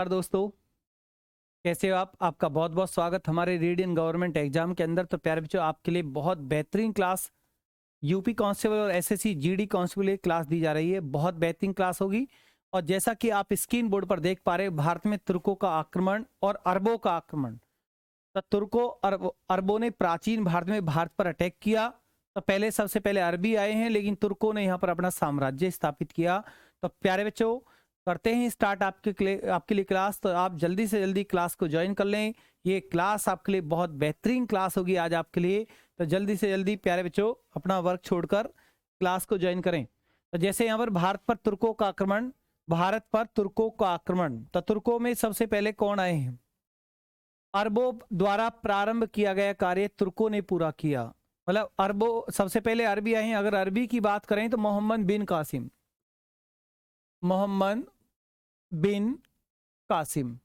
नमस्कार दोस्तों, कैसे हो आप? आपका बहुत बहुत स्वागत हमारे रीडियन गवर्नमेंट एग्जाम के अंदर। तो प्यारे बच्चों, आपके लिए बहुत बेहतरीन क्लास यूपी कांस्टेबल और एसएससी जीडी कांस्टेबल की क्लास दी जा रही है। बहुत बेहतरीन क्लास होगी। और जैसा कि आप स्क्रीन बोर्ड पर देख पा रहे हो, भारत में तुर्कों का आक्रमण और अरबों का आक्रमण। तो तुर्कों अरबों ने प्राचीन भारत में भारत पर अटैक किया। तो पहले सबसे पहले अरबी आए हैं, लेकिन तुर्कों ने यहाँ पर अपना साम्राज्य स्थापित किया। तो प्यारे बच्चों, करते हैं स्टार्ट आपके लिए क्लास। तो आप जल्दी से जल्दी क्लास को ज्वाइन कर लें। ये क्लास आपके लिए बहुत बेहतरीन क्लास होगी आज आपके लिए। तो जल्दी से जल्दी प्यारे बच्चों अपना वर्क छोड़कर क्लास को ज्वाइन करें। तो जैसे यहाँ पर भारत पर तुर्कों का आक्रमण, भारत पर तुर्कों का आक्रमण। तो तुर्कों में सबसे पहले कौन आए हैं? अरबों द्वारा प्रारंभ किया गया कार्य तुर्कों ने पूरा किया। मतलब अरबों, सबसे पहले अरबी आए हैं। अगर अरबी की बात करें तो मोहम्मद बिन कासिम, मोहम्मद बिन कासिम,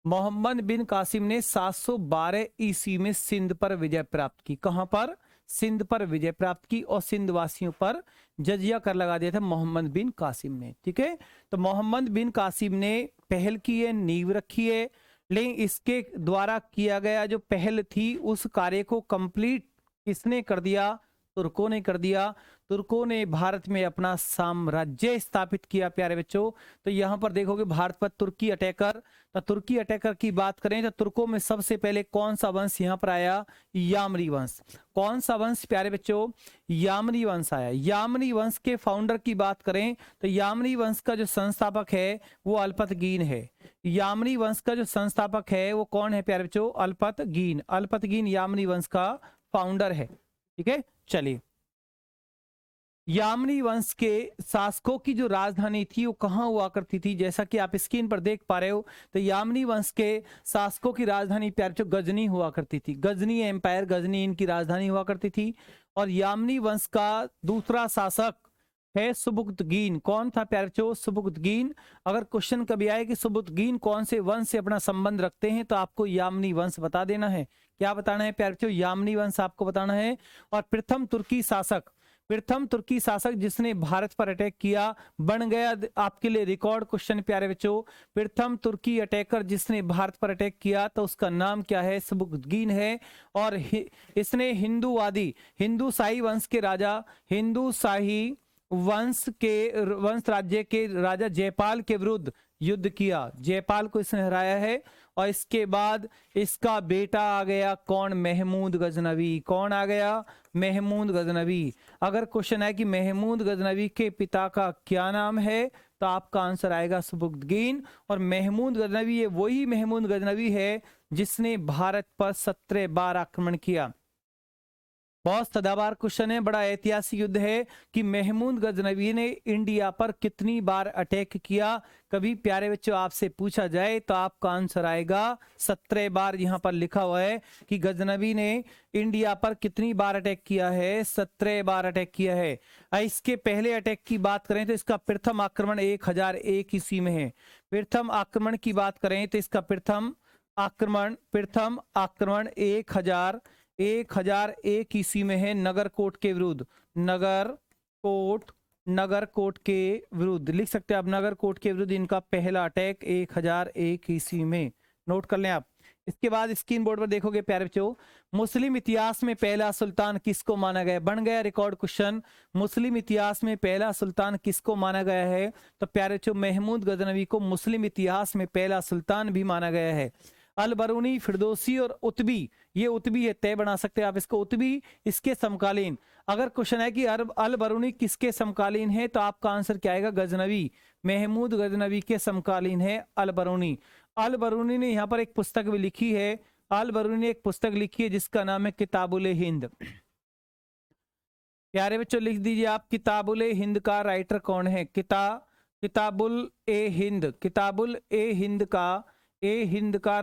मोहम्मद बिन कासिम ने 712 ईस्वी में सिंध पर विजय प्राप्त की। कहां पर? सिंध पर विजय प्राप्त की। और सिंध वासियों पर जजिया कर लगा दिया था मोहम्मद बिन कासिम ने। ठीक है, तो मोहम्मद बिन कासिम ने पहल की है, नींव रखी है। लेकिन इसके द्वारा किया गया जो पहल थी, उस कार्य को कंप्लीट किसने कर दिया? तुर्कों ने कर दिया। तुर्कों ने भारत में अपना साम्राज्य स्थापित किया प्यारे बच्चों। तो यहां पर देखोगे भारत पर तुर्की अटैकर। तो तुर्की अटैकर की बात करें तो तुर्कों में सबसे पहले कौन सा वंश यहां पर आया? यामनी वंश। कौन सा वंश प्यारे बच्चों? यामनी वंश आया। यामनी वंश के फाउंडर की बात करें तो यामनी वंश का जो संस्थापक है वो अल्पतगीन है। यामनी वंश का जो संस्थापक है वो कौन है प्यारे बच्चों? अल्पतगीन। अल्पतगीन यामनी वंश का फाउंडर है। ठीक है, चलिए। यामनी वंश के शासकों की जो राजधानी थी वो कहाँ हुआ करती थी? जैसा कि आप स्क्रीन पर देख पा रहे हो, तो यामनी वंश के शासकों की राजधानी प्यारे बच्चों गजनी हुआ करती थी। गजनी एम्पायर, गजनी इनकी राजधानी हुआ करती थी। और यामनी वंश का दूसरा शासक है सुबुक्तगीन। कौन था प्यारे बच्चों? सुबुक्तगीन। अगर क्वेश्चन कभी आए कि सुबुक्तगीन कौन से वंश से अपना संबंध रखते हैं, तो आपको यामनी वंश बता देना है। क्या बताना है प्यारे बच्चों? यामनी वंश आपको बताना है। और प्रथम तुर्की शासक, प्रथम तुर्की शासक जिसने भारत पर अटैक किया, बन गया आपके लिए रिकॉर्ड क्वेश्चन प्यारे बच्चों। प्रथम तुर्की अटैकर जिसने भारत पर अटैक किया, तो उसका नाम क्या है? सुबुक्तगीन है। और इसने हिंदूवादी, हिंदू शाही वंश के राजा, हिंदू शाही वंश राज्य के राजा जयपाल के विरुद्ध युद्ध किया। जयपाल को इसने हराया है। और इसके बाद इसका बेटा आ गया कौन? महमूद गजनवी। कौन आ गया? महमूद गजनवी। अगर क्वेश्चन है कि महमूद गजनवी के पिता का क्या नाम है, तो आपका आंसर आएगा सुबुक्तगीन। और महमूद गजनवी, ये वही महमूद गजनवी है जिसने भारत पर 17 बार आक्रमण किया। बहुत सदाबहार क्वेश्चन है, बड़ा ऐतिहासिक युद्ध है कि महमूद गजनवी ने इंडिया पर कितनी बार अटैक किया। कभी प्यारे बच्चों आपसे पूछा जाए तो आपका आंसर आएगा 17 बार। यहां पर लिखा हुआ है कि गजनवी ने इंडिया पर कितनी बार अटैक किया है? 17 बार अटैक किया है। इसके पहले अटैक की बात करें तो इसका प्रथम आक्रमण 1001 ईस्वी में है। प्रथम आक्रमण की बात करें तो इसका प्रथम आक्रमण 1001 ईस्वी में है, नगरकोट के विरुद्ध। नगरकोट के विरुद्ध लिख सकते हैं आप, नगरकोट के विरुद्ध इनका पहला अटैक 1001 ईस्वी में। नोट कर लें आप। इसके बाद स्क्रीन बोर्ड पर देखोगे प्यारे बच्चों, मुस्लिम इतिहास में पहला सुल्तान किसको माना गया? बन गया रिकॉर्ड क्वेश्चन। मुस्लिम इतिहास में पहला सुल्तान किसको माना गया है? तो प्यारे बच्चों महमूद गजनवी को मुस्लिम इतिहास में पहला सुल्तान भी माना गया है। अल बरूनी, फिरदौसी और उतबी, ये उतबी है, तय बना सकते हैं आप इसको, उतबी इसके समकालीन। अगर क्वेश्चन है कि अल बरूनी किसके समकालीन है, तो आपका आंसर क्या आएगा? गजनवी। महमूद गजनवी के समकालीन है अल बरूनी। अल बरूनी ने यहाँ पर एक पुस्तक भी लिखी है। अल बरूनी ने एक पुस्तक लिखी है जिसका नाम है किताबुल हिंद। प्यारे बच्चों लिख दीजिए आप, किताबुल हिंद का राइटर कौन है? किताबुल ए हिंद, किताबुल ए हिंद का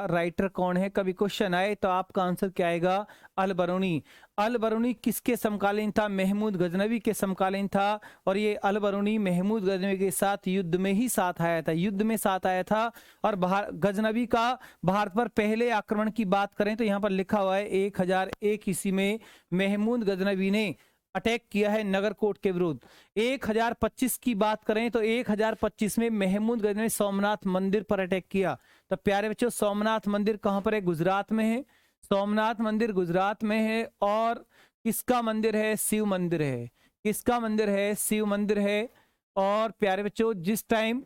राइटर कौन है? कभी क्वेश्चन आए तो आपका आंसर क्या आएगा? अल बरूनी। अल बरूनी किसके समकालीन था? महमूद गजनवी के समकालीन था। और ये अल बरूनी महमूद गजनवी के साथ युद्ध में ही साथ आया था, युद्ध में साथ आया था। और गजनवी का भारत पर पहले आक्रमण की बात करें तो यहाँ पर लिखा हुआ है 1001 ईस्वी में महमूद गजनवी ने अटैक किया है नगरकोट के विरुद्ध। 1025 की बात करें तो 1025 में महमूद गजनवी ने सोमनाथ मंदिर पर अटैक किया। तो प्यारे बच्चों, सोमनाथ मंदिर कहां पर है? गुजरात में है। सोमनाथ मंदिर गुजरात में है। और किसका मंदिर है? शिव मंदिर है। किसका मंदिर है? शिव मंदिर है। और प्यारे बच्चों, जिस टाइम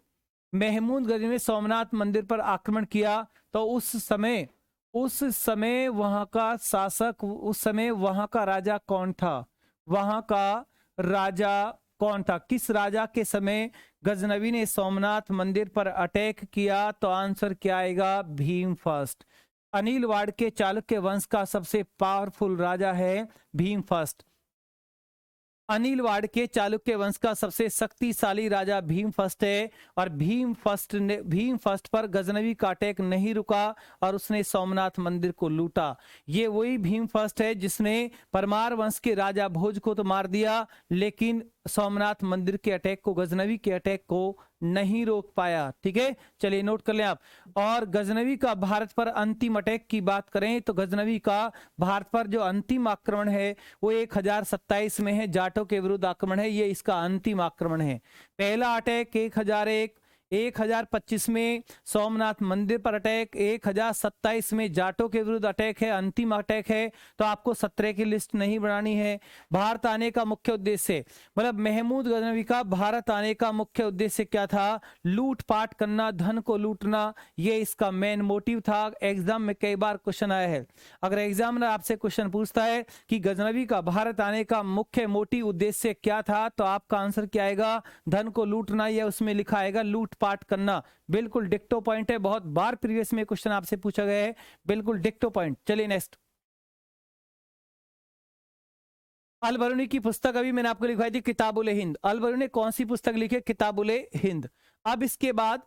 महमूद गजनवी ने सोमनाथ मंदिर पर आक्रमण किया तो उस समय वहां का शासक, उस समय वहां का राजा कौन था? वहां का राजा कौन था? किस राजा के समय गजनवी ने सोमनाथ मंदिर पर अटैक किया? तो आंसर क्या आएगा? भीम फर्स्ट। अनिल वाड़ के चालुक्य वंश का सबसे पावरफुल राजा है भीम फर्स्ट। अनिल वाड़ के चालुक्य वंश का सबसे शक्तिशाली राजा भीम फर्स्ट है। और भीम फर्स्ट पर गजनवी का अटैक नहीं रुका और उसने सोमनाथ मंदिर को लूटा। ये वही भीम फर्स्ट है जिसने परमार वंश के राजा भोज को तो मार दिया, लेकिन सोमनाथ मंदिर के अटैक को, गजनवी के अटैक को नहीं रोक पाया। ठीक है, चलिए नोट कर लें आप। और गजनवी का भारत पर अंतिम अटैक की बात करें तो गजनवी का भारत पर जो अंतिम आक्रमण है वो 1027 में है। जाटों के विरुद्ध आक्रमण है, ये इसका अंतिम आक्रमण है। पहला अटैक 1025 में सोमनाथ मंदिर पर अटैक, 1027 में जाटों के विरुद्ध अटैक है, अंतिम अटैक है। तो आपको 17 की लिस्ट नहीं बनानी है। भारत आने का मुख्य उद्देश्य, मतलब महमूद गजनवी का भारत आने का मुख्य उद्देश्य क्या था? लूटपाट करना, धन को लूटना, ये इसका मेन मोटिव था। एग्जाम में कई बार क्वेश्चन आया है। अगर एग्जामिनर आपसे क्वेश्चन पूछता है कि गजनवी का भारत आने का मुख्य मोटिव उद्देश्य क्या था, तो आपका आंसर क्या आएगा? धन को लूटना, या उसमें लिखा आएगा लूटपाट करना। बिल्कुल डिक्टो पॉइंट है, बहुत बार प्रीवियस में क्वेश्चन आपसे पूछा गया है, बिल्कुल डिक्टो पॉइंट। चलिए नेक्स्ट। अल बरूनी की पुस्तक अभी मैंने आपको लिखवाई थी, किताबुल हिंद। अल बरूनी ने कौन सी पुस्तक लिखी है? किताबुल हिंद। अब इसके बाद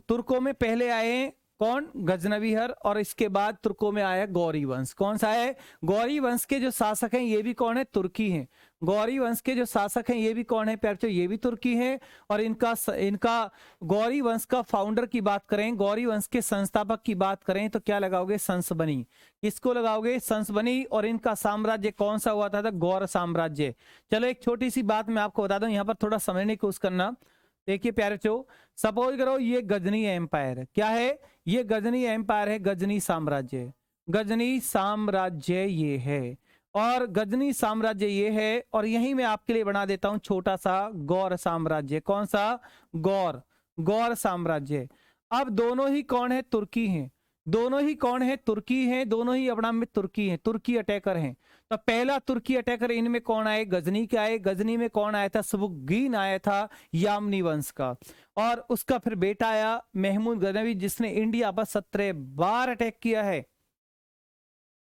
तुर्कों में पहले आए कौन? गजनवीहर। और इसके बाद तुर्कों में आया गौरी वंश। कौन सा है? गौरी वंश के जो शासक हैं ये भी कौन है? तुर्की हैं। गौरी वंश के जो शासक हैं ये भी कौन है प्यारे? ये भी तुर्की हैं। और इनका गौरी वंश का फाउंडर की बात करें, गौरी वंश के संस्थापक की बात करें तो क्या लगाओगे? संसबनी। किसको लगाओगे? संसबनी। और इनका साम्राज्य कौन सा हुआ था? गौर साम्राज्य। चलो एक छोटी सी बात मैं आपको बता दूं, यहाँ पर थोड़ा समझने की कोशिश करना। देखिए प्यारे बच्चों, सपोज करो ये गजनी एम्पायर, क्या है? ये गजनी एम्पायर है, गजनी साम्राज्य। गजनी साम्राज्य ये है, और गजनी साम्राज्य ये है। और यही मैं आपके लिए बना देता हूं छोटा सा गौर साम्राज्य। कौन सा? गौर साम्राज्य। अब दोनों ही कौन है? तुर्की हैं। दोनों ही कौन है? तुर्की हैं। दोनों ही अपना में तुर्की हैं, तुर्की अटैकर हैं। तो पहला तुर्की अटैकर इनमें कौन आए? गजनी के आए। गजनी में कौन आया था? सबुक्कीन आया था, यामनी वंश का। और उसका फिर बेटा आया महमूद गजनवी, जिसने इंडिया पर 17 बार अटैक किया है।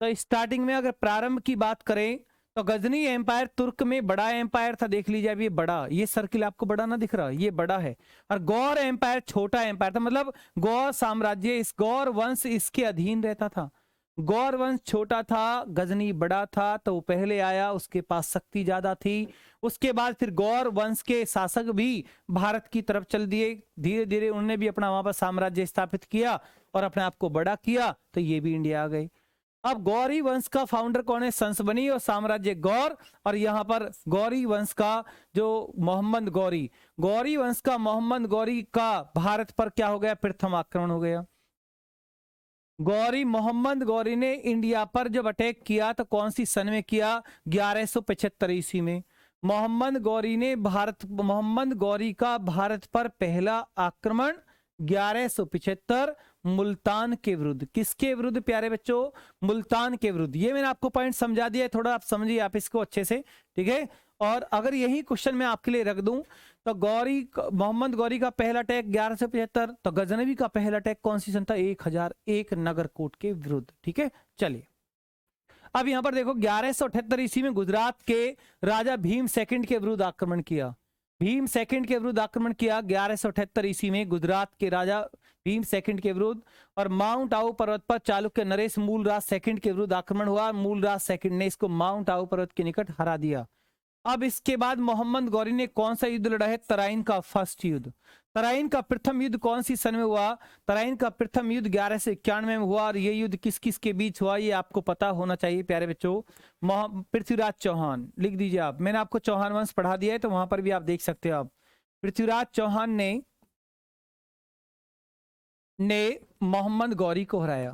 तो स्टार्टिंग में अगर प्रारंभ की बात करें तो गजनी एम्पायर तुर्क में बड़ा एम्पायर था। देख लीजिए अब ये बड़ा, ये सर्किल आपको बड़ा ना दिख रहा, ये बड़ा है। और गौर एम्पायर छोटा एम्पायर था, मतलब गौर साम्राज्य, इस गौर वंश इसके अधीन रहता था। गौर वंश छोटा था, गजनी बड़ा था, तो वो पहले आया, उसके पास शक्ति ज्यादा थी। उसके बाद फिर गौर वंश के शासक भी भारत की तरफ चल दिए। धीरे धीरे उन्होंने भी अपना वहां पर साम्राज्य स्थापित किया और अपने आप को बड़ा किया, तो ये भी इंडिया आ गए। अब गौरी वंश का फाउंडर कौन है? संसबनी और साम्राज्य गौर। और यहाँ पर गौरी वंश का जो मोहम्मद गौरी, गौरी वंश का मोहम्मद गौरी का भारत पर क्या हो गया? प्रथम आक्रमण हो गया। मोहम्मद गौरी ने इंडिया पर जब अटैक किया तो कौन सी सन में किया? 1175 ईस्वी में। मोहम्मद गौरी का भारत पर पहला आक्रमण 1175 मुल्तान के विरुद्ध। किसके विरुद्ध प्यारे बच्चों? मुल्तान के विरुद्ध। ये मैंने आपको पॉइंट समझा दिया है, थोड़ा आप समझिए आप इसको अच्छे से, ठीक है। और अगर यही क्वेश्चन मैं आपके लिए रख दूं तो मोहम्मद गौरी का पहला अटैक 1175, तो गजनवी का पहला अटैक कौन सी सन था? 1001 नगरकोट के विरुद्ध, ठीक है। चलिए अब यहां पर देखो, 1178 ईस्वी में गुजरात के राजा भीम सेकंड के विरुद्ध आक्रमण किया। भीम सेकंड के विरुद्ध आक्रमण किया 1178 ईस्वी में गुजरात के राजा भीम सेकंड के विरुद्ध। और माउंट आबू पर्वत पर चालुक्य नरेश मूलराज सेकंड के विरुद्ध आक्रमण हुआ। मूलराज सेकंड ने इसको माउंट आबू पर्वत के निकट हरा दिया। अब इसके बाद मोहम्मद गौरी ने कौन सा युद्ध लड़ा है? तराइन का फर्स्ट युद्ध। तराइन का प्रथम युद्ध कौन सी सन में हुआ? तराइन का प्रथम युद्ध 1191 में हुआ। और ये युद्ध किस किस के बीच हुआ ये आपको पता होना चाहिए प्यारे बच्चों। पृथ्वीराज चौहान लिख दीजिए आप। मैंने आपको चौहान वंश पढ़ा दिया है तो वहां पर भी आप देख सकते हो। आप पृथ्वीराज चौहान ने मोहम्मद गौरी को हराया।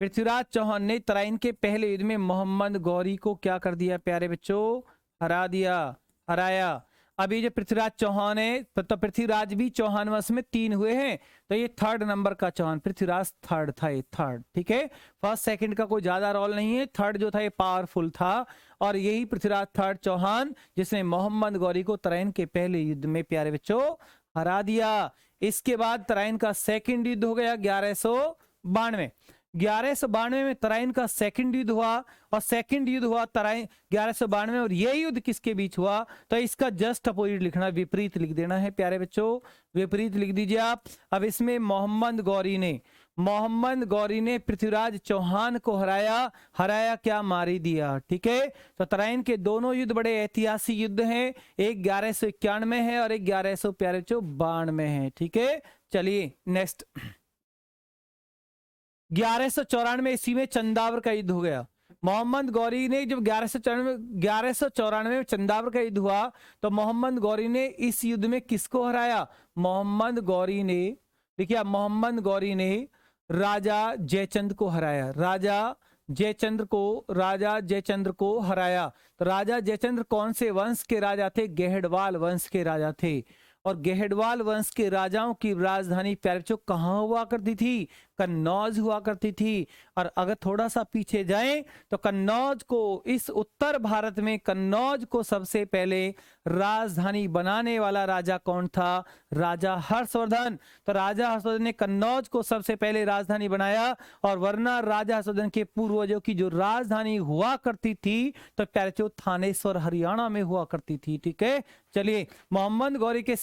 पृथ्वीराज चौहान ने तराइन के पहले युद्ध में मोहम्मद गौरी को क्या कर दिया प्यारे बच्चों? हरा दिया, हराया। अभी जो पृथ्वीराज चौहान है तो पृथ्वीराज भी चौहान वंश में 3 हुए हैं, तो ये 3rd नंबर का चौहान, पृथ्वीराज 3rd था, ये 3rd। ठीक है, 1st 2nd का कोई ज्यादा रोल नहीं है, 3rd जो था ये पावरफुल था। और यही पृथ्वीराज 3rd चौहान जिसने मोहम्मद गौरी को तराइन के पहले युद्ध में प्यारे बच्चों हरा दिया। इसके बाद तराइन का 2nd युद्ध हो गया 1192। 1192 में तराइन का 2nd युद्ध हुआ, और 2nd युद्ध हुआ तराइन 1192 में। और ये युद्ध किसके बीच हुआ? तो इसका जस्ट अपोजिट लिखना, विपरीत लिख देना है प्यारे बच्चों, विपरीत लिख दीजिए आप। अब इसमें मोहम्मद गौरी ने पृथ्वीराज चौहान को हराया क्या? मारी दिया। ठीक है, तो तराइन के दोनों युद्ध बड़े ऐतिहासिक युद्ध हैं। एक 1191 में है और एक 1192 में है। ठीक है, चलिए नेक्स्ट। 1194 ईस्वी में चंदावर का युद्ध हो गया। मोहम्मद गौरी ने जब 1194 में चंदावर का युद्ध हुआ तो मोहम्मद गौरी ने इस युद्ध में किसको हराया? मोहम्मद गौरी ने, देखिए मोहम्मद गौरी ने राजा जयचंद्र को हराया। राजा जयचंद्र को हराया। तो राजा जयचंद्र कौन से वंश के राजा थे? गेहड़वाल वंश के राजा थे। और गेहड़वाल वंश के राजाओं की राजधानी प्यारे बच्चों कहाँ हुआ करती थी? कन्नौज हुआ करती थी। और अगर थोड़ा सा पीछे जाएं तो कन्नौज को, इस उत्तर भारत में कन्नौज को सबसे पहले राजधानी बनाने वाला राजा कौन था? राजा हर्षवर्धन। तो राजा हर्षवर्धन ने कन्नौज को सबसे पहले राजधानी बनाया। और वरना राजा हर्षवर्धन के पूर्वजों की जो राजधानी हुआ करती थी तो प्यारे बच्चों थानेश्वर हरियाणा में हुआ करती थी। ठीक है, चलिए मोहम्मद गौरी के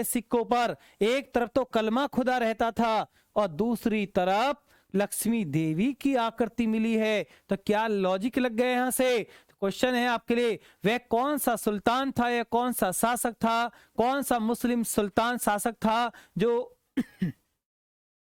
सिक्कों पर एक तरफ तो कलमा खुदा रहता था और दूसरी तरफ लक्ष्मी देवी की आकृति मिली है। तो क्या लॉजिक लग गए यहां से? क्वेश्चन है आपके लिए, वह कौन सा सुल्तान था या कौन सा शासक था, कौन सा मुस्लिम सुल्तान शासक था जो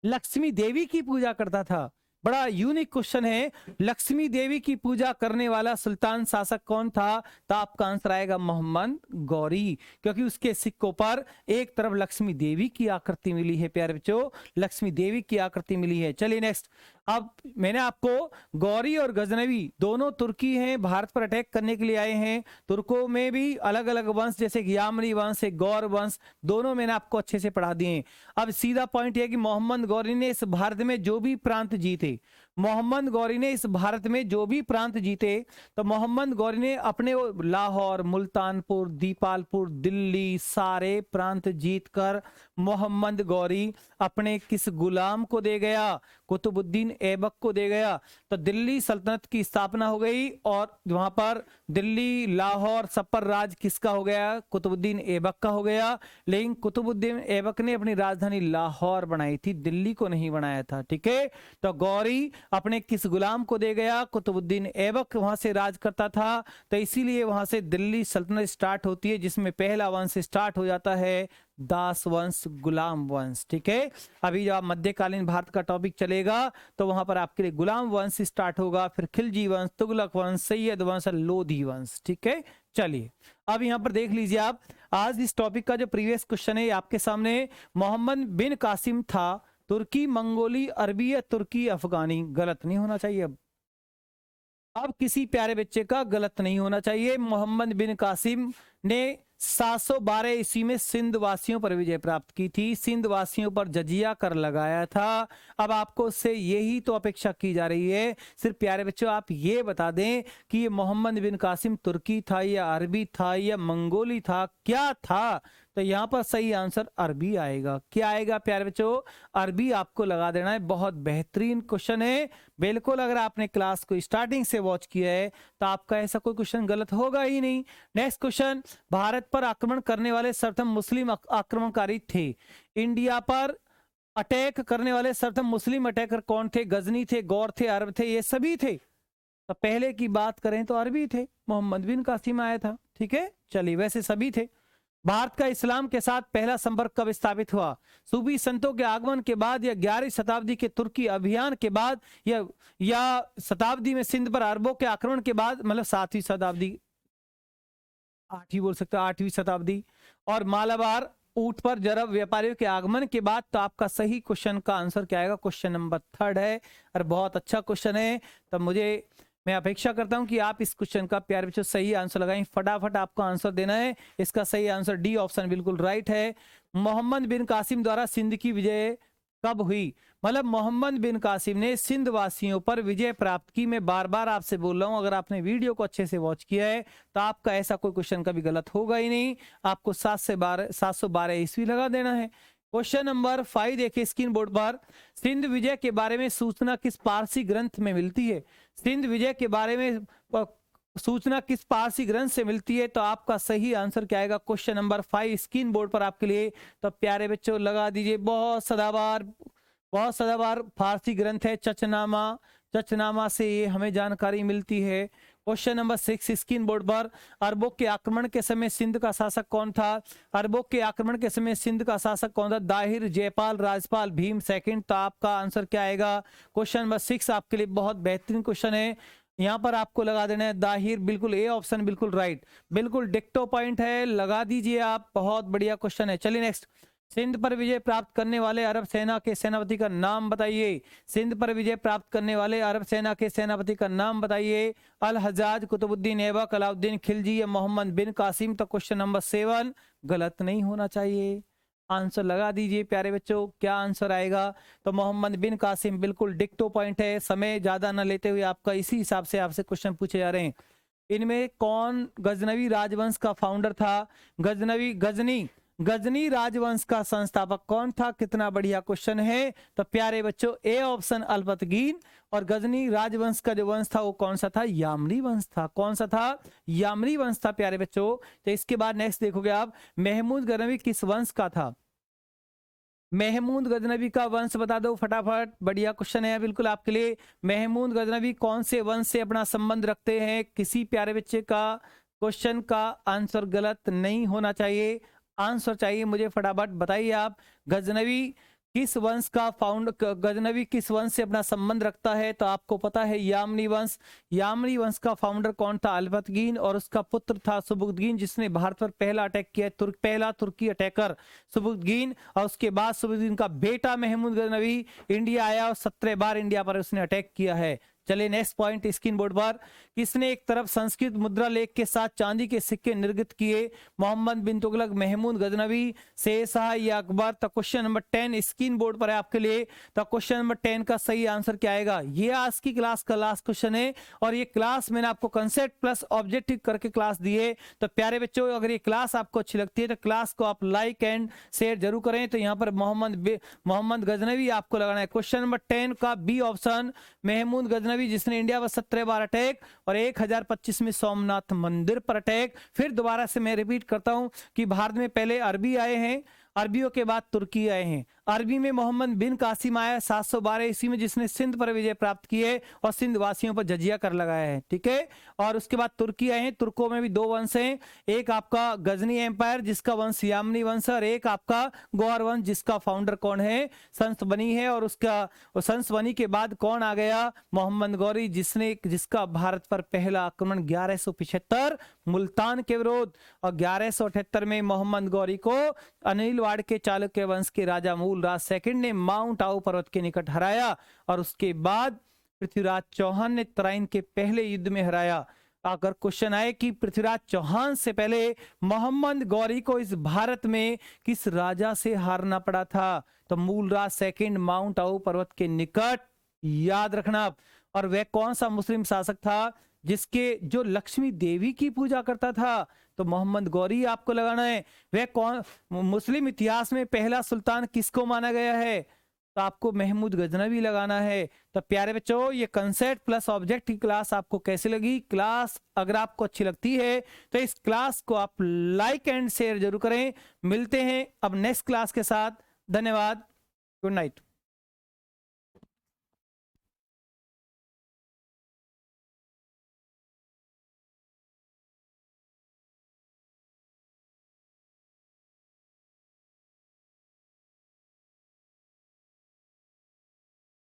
लक्ष्मी देवी की पूजा करता था? बड़ा यूनिक क्वेश्चन है। लक्ष्मी देवी की पूजा करने वाला सुल्तान शासक कौन था? तो आपका आंसर आएगा मोहम्मद गौरी, क्योंकि उसके सिक्कों पर एक तरफ लक्ष्मी देवी की आकृति मिली है प्यारे बच्चों, लक्ष्मी देवी की आकृति मिली है। चलिए नेक्स्ट। अब मैंने आपको गौरी और गजनवी दोनों तुर्की हैं, भारत पर अटैक करने के लिए आए हैं। तुर्कों में भी अलग अलग वंश जैसे यामनी वंश, गौर वंश, दोनों मैंने आपको अच्छे से पढ़ा दिए। अब सीधा पॉइंट है कि मोहम्मद गौरी ने इस भारत में जो भी प्रांत जीते, मोहम्मद गौरी ने इस भारत में जो भी प्रांत जीते, तो मोहम्मद गौरी ने अपने लाहौर, मुल्तानपुर, दीपालपुर, दिल्ली सारे प्रांत जीतकर मोहम्मद गौरी अपने किस गुलाम को दे गया? कुतुबुद्दीन ऐबक को दे गया। तो दिल्ली सल्तनत की स्थापना हो गई और वहां पर दिल्ली, लाहौर सब पर राज किसका हो गया? कुतुबुद्दीन ऐबक का हो गया। लेकिन कुतुबुद्दीन ऐबक ने अपनी राजधानी लाहौर बनाई थी, दिल्ली को नहीं बनाया था। ठीक है, तो गौरी अपने किस गुलाम को दे गया? कुतुबुद्दीन ऐबक वहां से राज करता था, तो इसीलिए वहां से दिल्ली सल्तनत स्टार्ट होती है, जिसमें पहला वंश स्टार्ट हो जाता है दास वंश, गुलाम वंश। ठीक है, अभी जब मध्यकालीन भारत का टॉपिक चलेगा तो वहां पर आपके लिए गुलाम वंश स्टार्ट होगा, फिर खिलजी वंश, तुगलक वंश, सैयद वंश, लोधी वंश। ठीक है, चलिए अब यहां पर देख लीजिए आप, आज इस टॉपिक का जो प्रीवियस क्वेश्चन है आपके सामने, मोहम्मद बिन कासिम था तुर्की, मंगोली, अरबी या तुर्की अफगानी? गलत नहीं होना चाहिए। अब किसी प्यारे बच्चे का गलत नहीं होना चाहिए। मोहम्मद बिन कासिम ने 712 ईस्वी में सिंध वासियों पर विजय प्राप्त की थी, सिंध वासियों पर जजिया कर लगाया था। अब आपको उससे यही तो अपेक्षा की जा रही है, सिर्फ प्यारे बच्चों आप ये बता दें कि ये मोहम्मद बिन कासिम तुर्की था या अरबी था या मंगोली था, क्या था? तो यहां पर सही आंसर अरबी आएगा। क्या आएगा प्यारे बच्चों? अरबी आपको लगा देना है। बहुत बेहतरीन क्वेश्चन है, बिल्कुल अगर आपने क्लास को स्टार्टिंग से वॉच किया है तो आपका ऐसा कोई क्वेश्चन गलत होगा ही नहीं। नेक्स्ट क्वेश्चन, भारत पर आक्रमण करने वाले सर्वप्रथम मुस्लिम आक्रमणकारी थे। इंडिया पर अटैक करने वाले सर्वप्रथम मुस्लिम अटैकर कौन थे? गजनी थे, गौर थे, अरब थे, ये सभी थे। तो पहले की बात करें तो अरबी थे, मोहम्मद बिन कासिम आया था। ठीक है, चलिए वैसे सभी थे। भारत का इस्लाम के साथ पहला संपर्क कब स्थापित हुआ? सूफी संतों के आगमन के बाद या 11वीं शताब्दी के तुर्की अभियान के बाद या शताब्दी में सिंध पर अरबों के आक्रमण के बाद, मतलब 7वीं शताब्दी, 8वीं बोल सकते हो, 8वीं शताब्दी। और मालाबार ऊंट पर जरब व्यापारियों के आगमन के बाद। तो आपका सही क्वेश्चन का आंसर क्या आएगा? क्वेश्चन नंबर 3 है और बहुत अच्छा क्वेश्चन है। तो मैं अपेक्षा करता हूं कि आप इस क्वेश्चन का प्यारे बच्चों सही आंसर लगाएं। फटाफट आपको आंसर देना है। इसका सही आंसर डी ऑप्शन बिल्कुल राइट है। मोहम्मद बिन कासिम द्वारा सिंध की विजय कब हुई? मतलब मोहम्मद बिन कासिम ने सिंध वासियों पर विजय प्राप्त की। मैं बार बार आपसे बोल रहा हूं, अगर आपने वीडियो को अच्छे से वॉच किया है तो आपका ऐसा कोई क्वेश्चन कभी गलत होगा ही नहीं। आपको 712 ईस्वी लगा देना है। क्वेश्चन नंबर 5 देखिए स्क्रीन बोर्ड पर। सिंध विजय के बारे में सूचना किस पारसी ग्रंथ में मिलती है? सिंध विजय के बारे में सूचना किस पारसी ग्रंथ से मिलती है? तो आपका सही आंसर क्या आएगा? क्वेश्चन नंबर 5 स्क्रीन बोर्ड पर आपके लिए। तो प्यारे बच्चों लगा दीजिए। बहुत सदाबार फारसी ग्रंथ है चचनामा। चचनामा से ये हमें जानकारी मिलती है। क्वेश्चन नंबर 6 स्क्रीन बोर्ड पर। अरबों के आक्रमण के समय सिंध का शासक कौन था? अरबों के आक्रमण के समय सिंध का शासक कौन था? दाहिर, जयपाल, राजपाल, भीम सेकंड। तो आपका आंसर क्या आएगा? क्वेश्चन नंबर 6 आपके लिए बहुत बेहतरीन क्वेश्चन है। यहां पर आपको लगा देना है दाहिर। बिल्कुल ए ऑप्शन बिल्कुल राइट, बिल्कुल डिक्टो पॉइंट है, लगा दीजिए आप। बहुत बढ़िया क्वेश्चन है। चलिए नेक्स्ट। सिंध पर विजय प्राप्त करने वाले अरब सेना के सेनापति का नाम बताइए। सिंध पर विजय प्राप्त करने वाले अरब सेना के सेनापति का नाम बताइए। अल हज्जाज, कुतुबुद्दीन ऐबक, अलाउद्दीन खिलजी या मोहम्मद बिन कासिम। तो क्वेश्चन नंबर 7 गलत नहीं होना चाहिए। आंसर लगा दीजिए प्यारे बच्चों, क्या आंसर आएगा? तो मोहम्मद बिन कासिम बिल्कुल डिक्टो पॉइंट है। समय ज्यादा न लेते हुए आपका इसी हिसाब से आपसे क्वेश्चन पूछे जा रहे हैं। इनमें कौन गजनवी राजवंश का फाउंडर था? गजनी राजवंश का संस्थापक कौन था? कितना बढ़िया क्वेश्चन है। तो प्यारे बच्चों ए ऑप्शन अल्पतगीन। और गजनी राजवंश का जो वंश था वो कौन सा था? यामनी वंश था। कौन सा था? यामनी वंश था प्यारे बच्चों। तो इसके बाद नेक्स्ट देखोगे आप, महमूद गजनवी किस वंश का था? महमूद गजनवी का वंश बता दो फटाफट। बढ़िया क्वेश्चन है बिल्कुल आपके लिए। महमूद गजनवी कौन से वंश से अपना संबंध रखते हैं? किसी प्यारे बच्चे का क्वेश्चन का आंसर गलत नहीं होना चाहिए। आंसर चाहिए मुझे, फटाफट बताइए आप। गजनवी किस वंश से अपना संबंध रखता है? तो आपको पता है यामनी वंश। यामनी वंश का फाउंडर कौन था? अल्पतगीन। और उसका पुत्र था सुबुक्तगीन, जिसने भारत पर पहला अटैक किया। पहला तुर्की अटैकर सुबुक्तगीन। और उसके बाद सुबुक्तगीन का बेटा महमूद गजनवी इंडिया आया और 17 बार इंडिया पर उसने अटैक किया है। चलिए नेक्स्ट पॉइंट स्क्रीन बोर्ड पर। किसने एक तरफ संस्कृत मुद्रा लेख के साथ चांदी के सिक्के निर्गत किए? मोहम्मद बिन तुगलक, महमूद गजनवी, शेरशाह या अकबर? तो क्वेश्चन नंबर 10 स्क्रीन बोर्ड पर है आपके लिए। तो क्वेश्चन नंबर 10 का सही आंसर क्या आएगा? ये आज की क्लास का लास्ट क्वेश्चन है। और ये क्लास मैंने आपको कंसेप्ट प्लस ऑब्जेक्टिव करके क्लास दी है। तो प्यारे बच्चों अगर ये क्लास आपको अच्छी लगती है तो क्लास को आप लाइक एंड शेयर जरूर करें। तो यहाँ पर मोहम्मद गजनवी आपको लगाना है। क्वेश्चन नंबर 10 का बी ऑप्शन, महमूद गजनवी जिसने इंडिया पर 17 बार अटैक और 1025 में सोमनाथ मंदिर पर अटैक। फिर दोबारा से मैं रिपीट करता हूं कि भारत में पहले अरबी आए हैं, अरबियों के बाद तुर्की आए हैं। अरबी में मोहम्मद बिन कासिम आया 712 ईस्वी में, जिसने सिंध पर विजय प्राप्त की है और सिंध वासियों पर जजिया कर लगाया है। ठीक है। और उसके बाद तुर्की आए हैं। तुर्कों में भी 2 वंश हैं, एक आपका गजनी एम्पायर जिसका वंश यामनी वंश और एक आपका गौहर वंश जिसका फाउंडर कौन है? संसबनी है। और संसबनी के बाद कौन आ गया? मोहम्मद गौरी, जिसका भारत पर पहला आक्रमण 1175 मुल्तान के विरोध और 1178 में मोहम्मद गौरी को अनिल वाड़ के चालुक्य वंश के राजा मूलराज सेकंड ने माउंट आबू पर्वत के निकट हराया। और उसके बाद पृथ्वीराज चौहान ने तराइन के पहले युद्ध में हराया। अगर क्वेश्चन आए कि पृथ्वीराज चौहान से पहले मोहम्मद गौरी को इस भारत में किस राजा से हारना पड़ा था? तो मूलराज सेकंड, माउंट आबू पर्वत के निकट, याद रखना। और वह कौन सा मुस्लिम शासक था जो लक्ष्मी देवी की पूजा करता था? तो मोहम्मद गौरी आपको लगाना है। वह कौन मुस्लिम इतिहास में पहला सुल्तान किसको माना गया है? तो आपको महमूद गजनवी लगाना है। तो प्यारे बच्चों ये कंसेप्ट प्लस ऑब्जेक्ट की क्लास आपको कैसी लगी? क्लास अगर आपको अच्छी लगती है तो इस क्लास को आप लाइक एंड शेयर जरूर करें। मिलते हैं अब नेक्स्ट क्लास के साथ। धन्यवाद। Good night.